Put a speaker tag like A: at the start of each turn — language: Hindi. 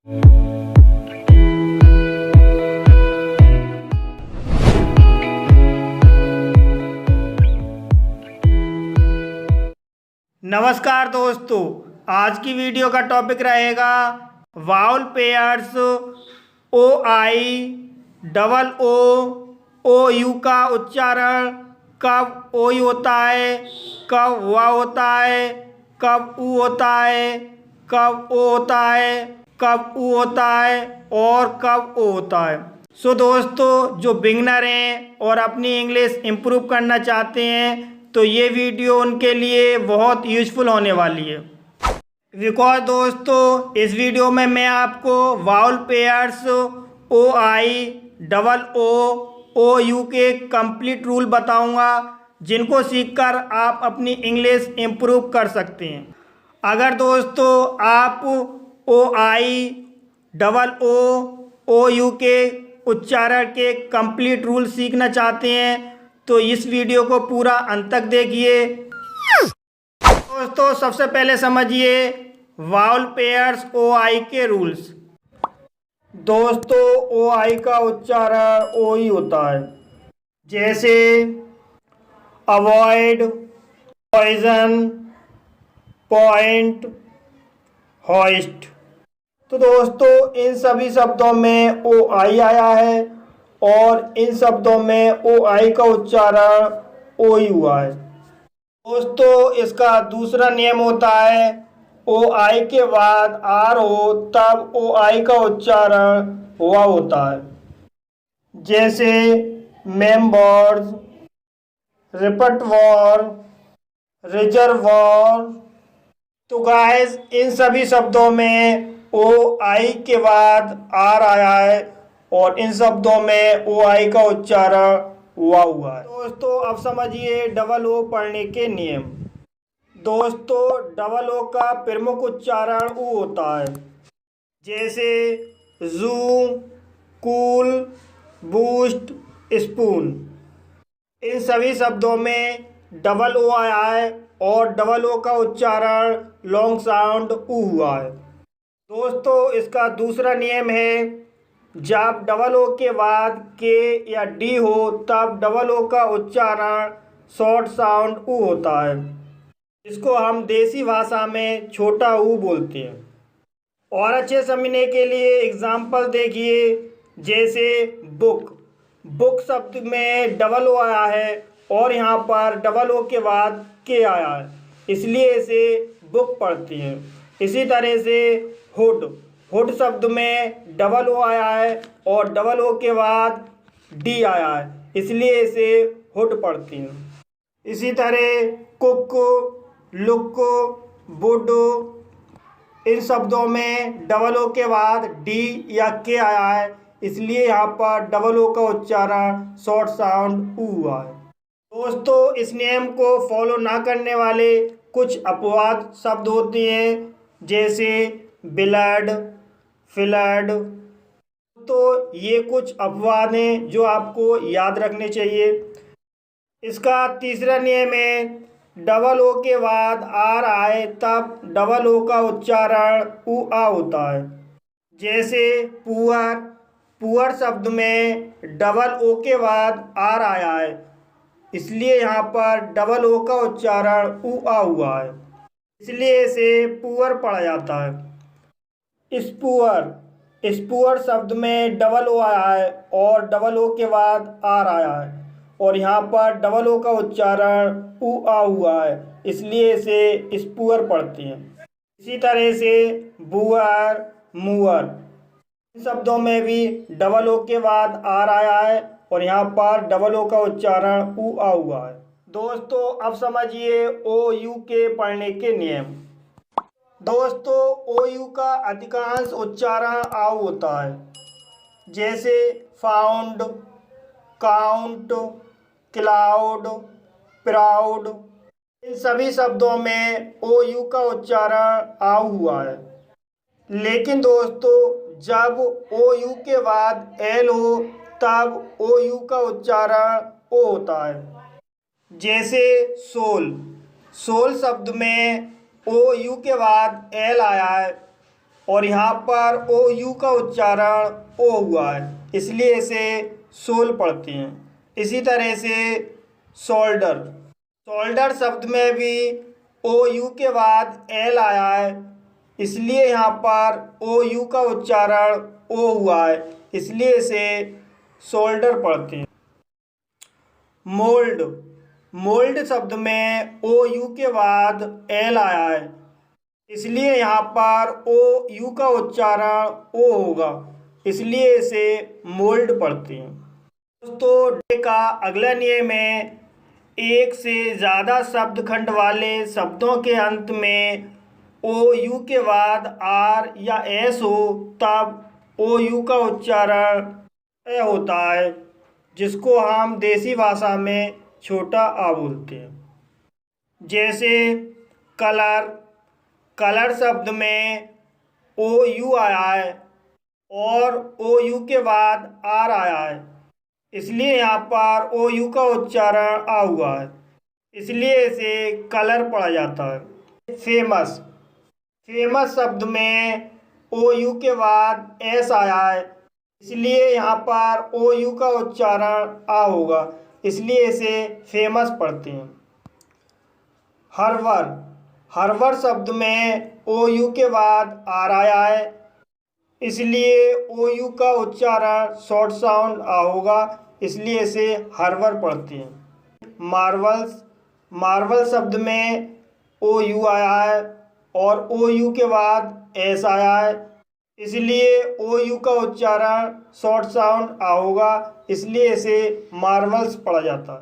A: नमस्कार दोस्तों, आज की वीडियो का टॉपिक रहेगा vowel pairs O I double O O U का उच्चारण कब ओ यू होता है, कब वा होता है, कब ऊ होता है, कब ओ होता है, कब ऊ होता है और कब ओ होता है। सो दोस्तों, जो बिगनर हैं और अपनी इंग्लिश इम्प्रूव करना चाहते हैं तो ये वीडियो उनके लिए बहुत यूज़फुल होने वाली है। बिकॉज दोस्तों, इस वीडियो में मैं आपको vowel pairs O I double O O U के कंप्लीट रूल बताऊंगा, जिनको सीखकर आप अपनी इंग्लिश इम्प्रूव कर सकते हैं। अगर दोस्तों आप ओ I double O O U के उच्चारण के कंप्लीट रूल सीखना चाहते हैं तो इस वीडियो को पूरा अंत तक देखिए। दोस्तों, सबसे पहले समझिए वाउल पेयर्स ओ आई के रूल्स। दोस्तों, ओ आई का उच्चारण ओ ही होता है, जैसे अवॉइड, पॉइजन, पॉइंट, हॉइस्ट। तो दोस्तों, इन सभी शब्दों में ओ आई आया है और इन शब्दों में ओ आई का उच्चारण ओ ही हुआ है। दोस्तों, इसका दूसरा नियम होता है ओ आई के बाद आर हो तब ओ आई का उच्चारण हुआ होता है, जैसे मेंबर्स, रिपर्टवॉर, रिजर्वॉर। तो गाइस, इन सभी शब्दों में ओ आई के बाद आर आया है और इन शब्दों में ओ आई का उच्चारण हुआ है। दोस्तों, अब समझिए डबल ओ पढ़ने के नियम। दोस्तों, डबल ओ का प्रमुख उच्चारण ऊ होता है, जैसे जू, कूल, बूस्ट, स्पून। इन सभी शब्दों में डबल ओ आया है और डबल ओ का उच्चारण लॉन्ग साउंड ऊ हुआ है। दोस्तों, इसका दूसरा नियम है जब डबल ओ के बाद के या डी हो तब डबल ओ का उच्चारण शॉर्ट साउंड ऊ होता है, जिसको हम देसी भाषा में छोटा ऊ बोलते हैं। और अच्छे समझने के लिए एग्जाम्पल देखिए, जैसे बुक। बुक शब्द में डबल ओ आया है और यहाँ पर डबल ओ के बाद के आया है, इसलिए इसे बुक पढ़ते हैं। इसी तरह से हुड। हुड शब्द में डबल ओ आया है और डबल ओ के बाद डी आया है, इसलिए इसे हुड पढ़ते हैं। इसी तरह कुक, लुक, वुड। इन शब्दों में डबल ओ के बाद डी या के आया है, इसलिए यहाँ पर डबल ओ का उच्चारण शॉर्ट साउंड ऊ हुआ है। दोस्तों, इस नियम को फॉलो ना करने वाले कुछ अपवाद शब्द होते हैं, जैसे ब्लड, फ्लड। तो ये कुछ अपवाद हैं जो आपको याद रखने चाहिए। इसका तीसरा नियम है डबल ओ के बाद आर आए तब डबल ओ का उच्चारण ऊ आ होता है, जैसे पुअर। पुअर शब्द में डबल ओ के बाद आर आया है, इसलिए यहाँ पर डबल ओ का उच्चारण ऊ आ हुआ है, इसलिए इसे पुअर पढ़ा जाता है। स्पुअर। स्पुअर शब्द में डबल ओ आया है और डबल ओ के बाद आर आया है और यहाँ पर डबल ओ का उच्चारण ऊ आ हुआ है, इसलिए इसे स्पुअर पढ़ते हैं। इसी तरह से बुअर, मुअर। इन शब्दों में भी डबल ओ के बाद आर आया है और यहाँ पर डबल ओ का उच्चारण ऊ आ हुआ है। दोस्तों, अब समझिए ओ यू के पढ़ने के नियम। दोस्तों, ओ यू का अधिकांश उच्चारण आउ होता है, जैसे फाउंड, काउंट, क्लाउड, प्राउड। इन सभी शब्दों में ओ यू का उच्चारण आउ हुआ है। लेकिन दोस्तों, जब ओ यू के बाद एल हो तब ओ यू का उच्चारण ओ होता है, जैसे सोल। सोल शब्द में ओ यू के बाद एल आया है, और यहाँ पर ओ यू का उच्चारण ओ हुआ है, इसलिए इसे सोल पढ़ते हैं। इसी तरह से शोल्डर, शोल्डर शब्द में भी ओ यू के बाद एल आया है, इसलिए यहाँ पर ओ यू का उच्चारण ओ हुआ है, इसलिए इसे शोल्डर पढ़ते हैं। मोल्ड, मोल्ड शब्द में ओ यू के बाद एल आया है, इसलिए यहाँ पर ओ यू का उच्चारण ओ होगा, इसलिए इसे मोल्ड पढ़ते हैं। दोस्तों, डे का अगला नियम है, एक से ज़्यादा शब्द खंड वाले शब्दों के अंत में ओ यू के बाद आर या एस हो तब ओ यू का उच्चारण ए होता है, जिसको हम देसी भाषा में छोटा आ बोलते हैं। जैसे कलर, कलर शब्द में ओ यू आया है और ओ यू के बाद आर आया है, इसलिए यहाँ पर ओ यू का उच्चारण आ हुआ है, इसलिए इसे कलर पढ़ा जाता है। फेमस, फेमस शब्द में ओ यू के बाद एस आया है, इसलिए यहाँ पर ओ यू का उच्चारण आ होगा, इसलिए इसे फेमस पढ़ते हैं। हर्वर, हर्वर शब्द में ओ यू के बाद आर आया है, इसलिए ओ यू का उच्चारण शॉर्ट साउंड आ होगा, इसलिए इसे हर्वर पढ़ते हैं। मार्वल्स, मार्वल शब्द में ओ यू आया है और ओ यू के बाद एस आया है, इसलिए ओ यू का उच्चारण शॉर्ट साउंड आ होगा, इसलिए इसे मार्वल्स पढ़ा जाता है।